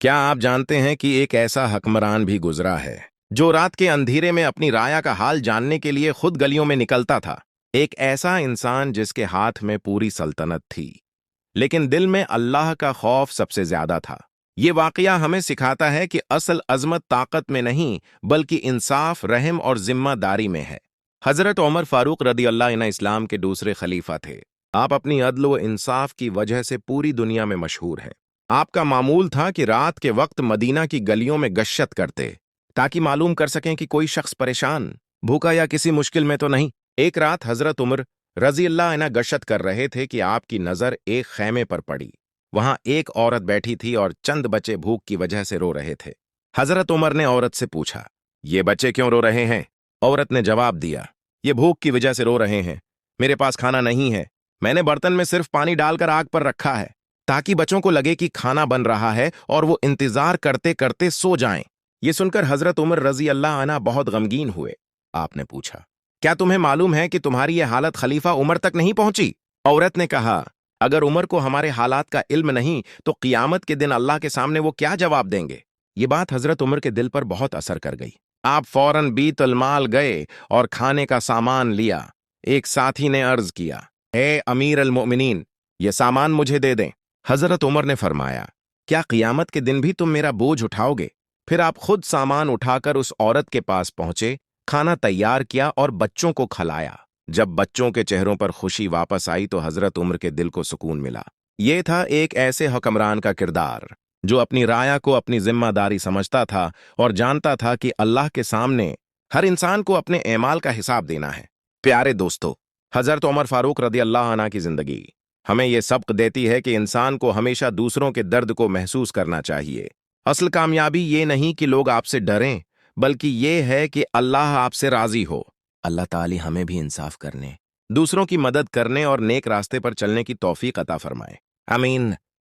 کیا آپ جانتے ہیں کہ ایک ایسا حکمران بھی گزرا ہے جو رات کے اندھیرے میں اپنی رایا کا حال جاننے کے لیے خود گلیوں میں نکلتا تھا؟ ایک ایسا انسان جس کے ہاتھ میں پوری سلطنت تھی، لیکن دل میں اللہ کا خوف سب سے زیادہ تھا۔ یہ واقعہ ہمیں سکھاتا ہے کہ اصل عظمت طاقت میں نہیں بلکہ انصاف، رحم اور ذمہ داری میں ہے۔ حضرت عمر فاروق رضی اللہ عنہ اسلام کے دوسرے خلیفہ تھے۔ آپ اپنی عدل و انصاف کی وجہ سے پوری دنیا میں مشہور ہیں۔ آپ کا معمول تھا کہ رات کے وقت مدینہ کی گلیوں میں گشت کرتے تاکہ معلوم کر سکیں کہ کوئی شخص پریشان، بھوکا یا کسی مشکل میں تو نہیں۔ ایک رات حضرت عمر رضی اللہ عنہ گشت کر رہے تھے کہ آپ کی نظر ایک خیمے پر پڑی۔ وہاں ایک عورت بیٹھی تھی اور چند بچے بھوک کی وجہ سے رو رہے تھے۔ حضرت عمر نے عورت سے پوچھا، یہ بچے کیوں رو رہے ہیں؟ عورت نے جواب دیا، یہ بھوک کی وجہ سے رو رہے ہیں، میرے پاس کھانا نہیں ہے، میں نے برتن میں صرف پانی ڈال کر آگ پر رکھا ہے تاکہ بچوں کو لگے کہ کھانا بن رہا ہے اور وہ انتظار کرتے کرتے سو جائیں۔ یہ سن کر حضرت عمر رضی اللہ عنہ بہت غمگین ہوئے۔ آپ نے پوچھا، کیا تمہیں معلوم ہے کہ تمہاری یہ حالت خلیفہ عمر تک نہیں پہنچی؟ عورت نے کہا، اگر عمر کو ہمارے حالات کا علم نہیں تو قیامت کے دن اللہ کے سامنے وہ کیا جواب دیں گے؟ یہ بات حضرت عمر کے دل پر بہت اثر کر گئی۔ آپ فوراً بیت المال گئے اور کھانے کا سامان لیا۔ ایک ساتھی نے عرض کیا، اے امیر المؤمنین، یہ سامان مجھے دے دیں۔ حضرت عمر نے فرمایا، کیا قیامت کے دن بھی تم میرا بوجھ اٹھاؤ گے؟ پھر آپ خود سامان اٹھا کر اس عورت کے پاس پہنچے، کھانا تیار کیا اور بچوں کو کھلایا۔ جب بچوں کے چہروں پر خوشی واپس آئی تو حضرت عمر کے دل کو سکون ملا۔ یہ تھا ایک ایسے حکمران کا کردار جو اپنی رایا کو اپنی ذمہ داری سمجھتا تھا اور جانتا تھا کہ اللہ کے سامنے ہر انسان کو اپنے اعمال کا حساب دینا ہے۔ پیارے دوستو، حضرت عمر فاروق رضی اللہ عنہ کی زندگی ہمیں یہ سبق دیتی ہے کہ انسان کو ہمیشہ دوسروں کے درد کو محسوس کرنا چاہیے۔ اصل کامیابی یہ نہیں کہ لوگ آپ سے ڈریں، بلکہ یہ ہے کہ اللہ آپ سے راضی ہو۔ اللہ تعالی ہمیں بھی انصاف کرنے، دوسروں کی مدد کرنے اور نیک راستے پر چلنے کی توفیق عطا فرمائے۔ آمین۔